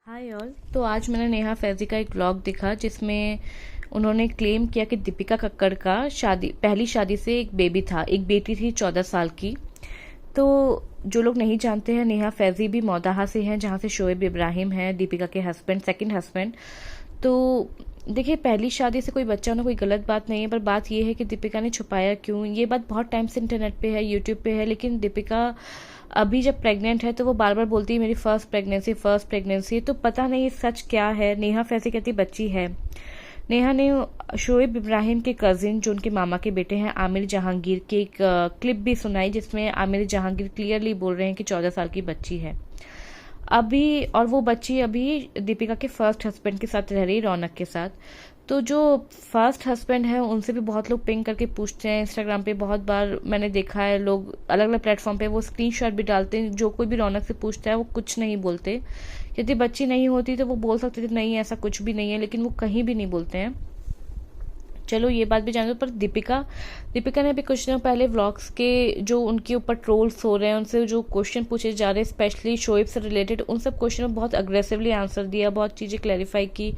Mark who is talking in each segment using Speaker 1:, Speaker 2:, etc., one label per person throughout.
Speaker 1: Hi all. तो आज मैंने नेहा फैज़ी का एक व्लॉग देखा जिसमें उन्होंने क्लेम किया कि दीपिका कक्कड़ का पहली शादी से एक बेबी था, एक बेटी थी 14 साल की। तो जो लोग नहीं जानते हैं, नेहा फैज़ी भी मौदाहा से हैं, जहाँ से शोएब इब्राहिम हैं, दीपिका के हस्बैंड, सेकंड हस्बैंड। तो देखिए, पहली शादी से कोई बच्चा होना कोई गलत बात नहीं है, पर बात यह है कि दीपिका ने छुपाया क्यों। ये बात बहुत टाइम से इंटरनेट पे है, यूट्यूब पे है, लेकिन दीपिका अभी जब प्रेग्नेंट है तो वो बार बार बोलती है मेरी फर्स्ट प्रेगनेंसी। तो पता नहीं सच क्या है। नेहा फैज़ी कहती बच्ची है। नेहा ने शोएब इब्राहिम के कजिन, जो उनके मामा के बेटे हैं, आमिर जहांगीर की एक क्लिप भी सुनाई, जिसमें आमिर जहांगीर क्लियरली बोल रहे हैं कि 14 साल की बच्ची है अभी, और वो बच्ची अभी दीपिका के फर्स्ट हस्बैंड के साथ रह रही, रौनक के साथ। तो जो फर्स्ट हस्बैंड है उनसे भी बहुत लोग पिंग करके पूछते हैं, इंस्टाग्राम पे बहुत बार मैंने देखा है, लोग अलग अलग प्लेटफॉर्म पे वो स्क्रीनशॉट भी डालते हैं। जो कोई भी रौनक से पूछता है वो कुछ नहीं बोलते। यदि बच्ची नहीं होती तो वो बोल सकते थे नहीं ऐसा कुछ भी नहीं है, लेकिन वो कहीं भी नहीं बोलते हैं। चलो ये बात भी जान दो, पर दीपिका ने भी कुछ दिनों पहले व्लॉग्स के जो उनके ऊपर ट्रोल्स हो रहे हैं, उनसे जो क्वेश्चन पूछे जा रहे हैं स्पेशली शोएब से रिलेटेड, उन सब क्वेश्चन में बहुत अग्रेसिवली आंसर दिया, बहुत चीज़ें क्लैरिफाई की।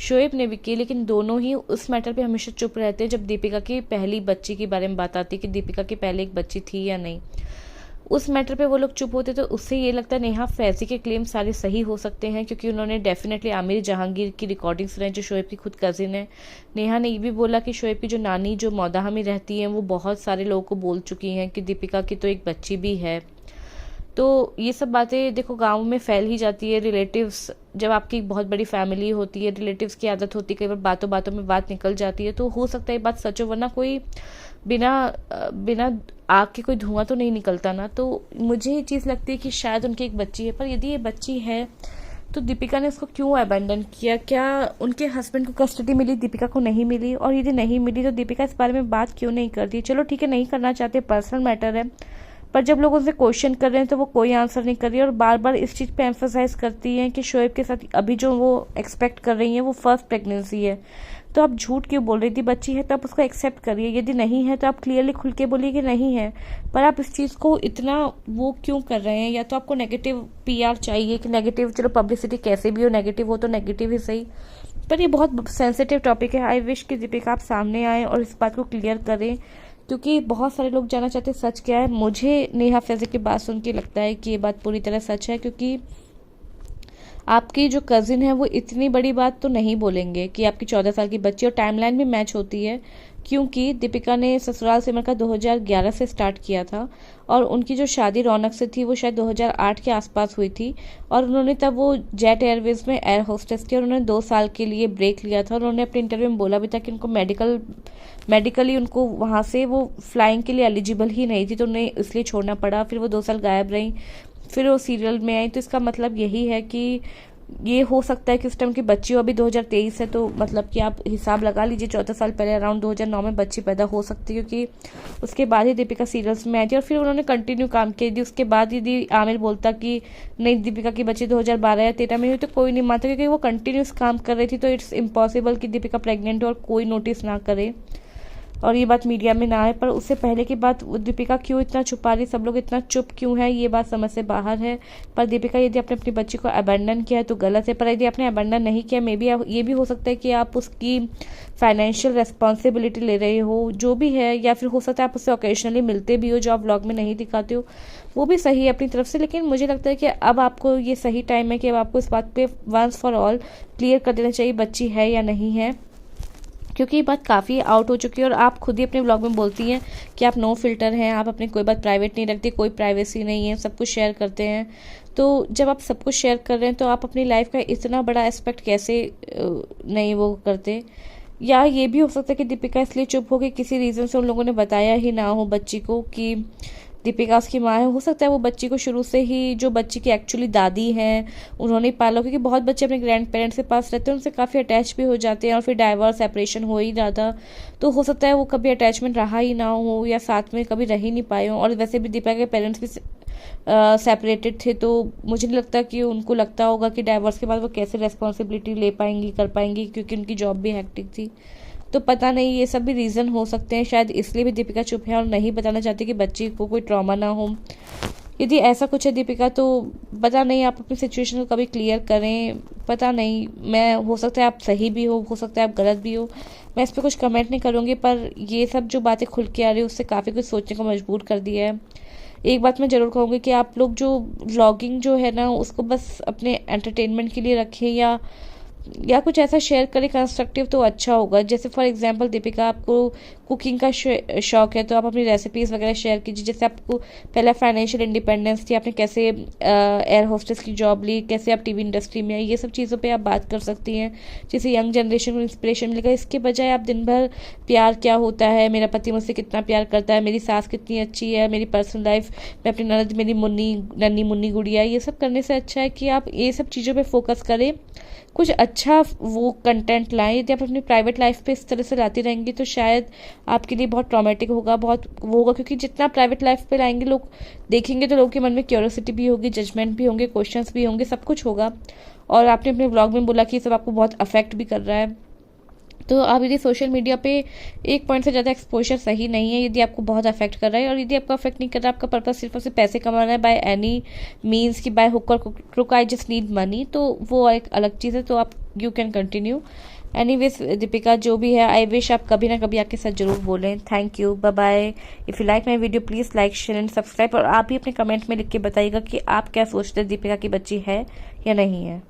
Speaker 1: शोएब ने भी की, लेकिन दोनों ही उस मैटर पे हमेशा चुप रहते हैं जब दीपिका की पहली बच्ची के बारे में बात आती है कि दीपिका की पहले एक बच्ची थी या नहीं। उस मैटर पे वो लोग चुप होते, तो उससे ये लगता है नेहा फैज़ी के क्लेम सारे सही हो सकते हैं, क्योंकि उन्होंने डेफिनेटली आमिर जहांगीर की रिकॉर्डिंग सुनाई, जो शोएब की खुद कजिन है। नेहा ने ये भी बोला कि शोएब की जो नानी जो मौदाहा में रहती है वो बहुत सारे लोगों को बोल चुकी हैं कि दीपिका की तो एक बच्ची भी है। तो ये सब बातें देखो गाँव में फैल ही जाती है। रिलेटिव्स, जब आपकी बहुत बड़ी फैमिली होती है, रिलेटिव्स की आदत होती है कई बार बातों बातों में बात निकल जाती है, तो हो सकता है ये बात सच हो, वरना कोई बिना बिना आग के कोई धुआं तो नहीं निकलता ना। तो मुझे ये चीज़ लगती है कि शायद उनकी एक बच्ची है, पर यदि ये बच्ची है तो दीपिका ने उसको क्यों अबैंडन किया? क्या उनके हस्बैंड को कस्टडी मिली, दीपिका को नहीं मिली? और यदि नहीं मिली तो दीपिका इस बारे में बात क्यों नहीं करती? चलो ठीक है, नहीं करना चाहते, पर्सनल मैटर है, पर जब लोग उनसे क्वेश्चन कर रहे हैं तो वो कोई आंसर नहीं कर रही, और बार बार इस चीज़ पे एम्फोसाइज करती हैं कि शोएब के साथ अभी जो वो एक्सपेक्ट कर रही हैं वो फर्स्ट प्रेगनेंसी है। तो आप झूठ क्यों बोल रही थी? बच्ची है तो आप उसको एक्सेप्ट करिए, यदि नहीं है तो आप क्लियरली खुल के बोलिए कि नहीं है। पर आप इस चीज़ को इतना वो क्यों कर रहे हैं? या तो आपको नेगेटिव पीआर चाहिए कि नेगेटिव, चलो पब्लिसिटी कैसे भी हो, नेगेटिव हो तो नेगेटिव ही सही, पर ये बहुत सेंसिटिव टॉपिक है। आई विश कि दीपिका आप सामने आए और इस बात को क्लियर करें, क्योंकि बहुत सारे लोग जानना चाहते हैं सच क्या है। मुझे नेहा फैज़ी की बात सुन के लगता है कि ये बात पूरी तरह सच है, क्योंकि आपकी जो कजिन है वो इतनी बड़ी बात तो नहीं बोलेंगे कि आपकी 14 साल की बच्ची, और टाइमलाइन भी मैच होती है, क्योंकि दीपिका ने ससुराल सिमर का 2011 से स्टार्ट किया था, और उनकी जो शादी रौनक से थी वो शायद 2008 के आसपास हुई थी, और उन्होंने तब वो जेट एयरवेज में एयर होस्टेस थी, और उन्होंने 2 साल के लिए ब्रेक लिया था। और उन्होंने अपने इंटरव्यू में बोला भी था कि उनको मेडिकली उनको वहाँ से वो फ्लाइंग के लिए एलिजिबल ही नहीं थी, तो उन्हें इसलिए छोड़ना पड़ा। फिर वो 2 साल गायब रही, फिर वो सीरियल में आई। तो इसका मतलब यही है कि ये हो सकता है कि उस टाइम की बच्ची हो, अभी 2023 है, तो मतलब कि आप हिसाब लगा लीजिए 14 साल पहले अराउंड 2009 में बच्ची पैदा हो सकती है, क्योंकि उसके बाद ही दीपिका सीरियल्स में आई थी, और फिर उन्होंने कंटिन्यू काम किया। यदि उसके बाद यदि आमिर बोलता कि नहीं दीपिका की बच्ची 2012 या 13 में हुई, तो कोई नहीं मानता, क्योंकि वो कंटिन्यूस काम कर रही थी। तो इट्स इम्पॉसिबल कि दीपिका प्रेग्नेंट हो और कोई नोटिस ना करे और ये बात मीडिया में ना आए। पर उससे पहले की बात दीपिका क्यों इतना छुपा रही, सब लोग इतना चुप क्यों है, ये बात समझ से बाहर है। पर दीपिका यदि आपने अपनी बच्ची को अबेंडन किया है तो गलत है, पर यदि आपने अबेंडन नहीं किया, मे बी ये भी हो सकता है कि आप उसकी फाइनेंशियल रेस्पॉन्सिबिलिटी ले रहे हो, जो भी है, या फिर हो सकता है आप उससे ओकेजनली मिलते भी हो, जो आप व्लॉग में नहीं दिखाते हो, वो भी सही है अपनी तरफ से। लेकिन मुझे लगता है कि अब आपको ये सही टाइम है कि अब आपको इस बात पे वंस फॉर ऑल क्लियर कर देना चाहिए बच्ची है या नहीं है, क्योंकि ये बात काफ़ी आउट हो चुकी है। और आप खुद ही अपने ब्लॉग में बोलती हैं कि आप नो फिल्टर हैं, आप अपनी कोई बात प्राइवेट नहीं रखती, कोई प्राइवेसी नहीं है, सब कुछ शेयर करते हैं। तो जब आप सब कुछ शेयर कर रहे हैं तो आप अपनी लाइफ का इतना बड़ा एस्पेक्ट कैसे नहीं वो करते? या ये भी हो सकता है कि दीपिका इसलिए चुप हो गई, किसी रीज़न से उन लोगों ने बताया ही ना हो बच्ची को कि दीपिका उसकी माँ है। हो सकता है वो बच्ची को शुरू से ही, जो बच्ची की एक्चुअली दादी हैं, उन्होंने पाला, क्योंकि बहुत बच्चे अपने ग्रैंड पेरेंट्स के पास रहते हैं, उनसे काफ़ी अटैच भी हो जाते हैं, और फिर डाइवर्स सेपरेशन हो ही जाता। तो हो सकता है वो कभी अटैचमेंट रहा ही ना हो, या साथ में कभी रह ही नहीं पाए हों। और वैसे भी दीपिका के पेरेंट्स भी सेपरेटेड थे, तो मुझे नहीं लगता कि उनको लगता होगा कि डाइवर्स के बाद वो कैसे रेस्पॉन्सिबिलिटी ले पाएंगी, कर पाएंगी, क्योंकि उनकी जॉब भी हेक्टिक थी। तो पता नहीं, ये सब भी रीज़न हो सकते हैं, शायद इसलिए भी दीपिका चुप है और नहीं बताना चाहती कि बच्ची को कोई ट्रॉमा ना हो। यदि ऐसा कुछ है दीपिका, तो पता नहीं, आप अपनी सिचुएशन को कभी क्लियर करें। पता नहीं, मैं, हो सकता है आप सही भी हो सकता है आप गलत भी हो। मैं इस पर कुछ कमेंट नहीं करूँगी, पर ये सब जो बातें खुल के आ रही है उससे काफ़ी कुछ सोचने को मजबूर कर दिया है। एक बात मैं ज़रूर कहूँगी कि आप लोग जो व्लॉगिंग जो है ना, उसको बस अपने एंटरटेनमेंट के लिए रखें, या कुछ ऐसा शेयर करें कंस्ट्रक्टिव, तो अच्छा होगा। जैसे फॉर एग्जांपल दीपिका, आपको कुकिंग का शौक है, तो आप अपनी रेसिपीज़ वगैरह शेयर कीजिए। जैसे आपको पहले फाइनेंशियल इंडिपेंडेंस थी, आपने कैसे एयर होस्टेस की जॉब ली, कैसे आप टीवी इंडस्ट्री में आई, ये सब चीज़ों पे आप बात कर सकती हैं, जिससे यंग जनरेशन को इंस्पिरेशन मिलेगा। इसके बजाय आप दिन भर प्यार क्या होता है, मेरा पति मुझसे कितना प्यार करता है, मेरी सास कितनी अच्छी है, मेरी पर्सनल लाइफ, मैं अपनी ननद, मेरी नन्नी मुन्नी गुड़िया, ये सब करने से अच्छा है कि आप ये सब चीज़ों पे फोकस करें, कुछ अच्छा वो कंटेंट लाएं। यदि आप अपनी प्राइवेट लाइफ पे इस तरह से लाती रहेंगी तो शायद आपके लिए बहुत ट्रॉमेटिक होगा, बहुत वो होगा, क्योंकि जितना प्राइवेट लाइफ पे लाएंगे, लोग देखेंगे तो लोगों के मन में क्यूरियोसिटी भी होगी, जजमेंट भी होंगे, क्वेश्चंस भी होंगे, सब कुछ होगा। और आपने अपने ब्लॉग में बोला कि ये सब आपको बहुत अफेक्ट भी कर रहा है, तो आप यदि सोशल मीडिया पे एक पॉइंट से ज़्यादा एक्सपोजर सही नहीं है। यदि आपको बहुत अफेक्ट कर रहा है, और यदि आपको अफेक्ट नहीं कर रहा, आपका पर्पस सिर्फ और सिर्फ पैसे कमाना है बाय एनी मीन्स, की बाय हुक और crook, I just need money, तो वो एक अलग चीज़ है। तो आप, you can continue. Anyways Deepika, जो भी है, आई विश आप कभी ना कभी आपके साथ जरूर बोलें। Thank you, bye bye. If you like my video please like, share and subscribe. और आप भी अपने कमेंट में लिख के बताइएगा कि आप क्या सोचते हैं, दीपिका की बच्ची है या नहीं है।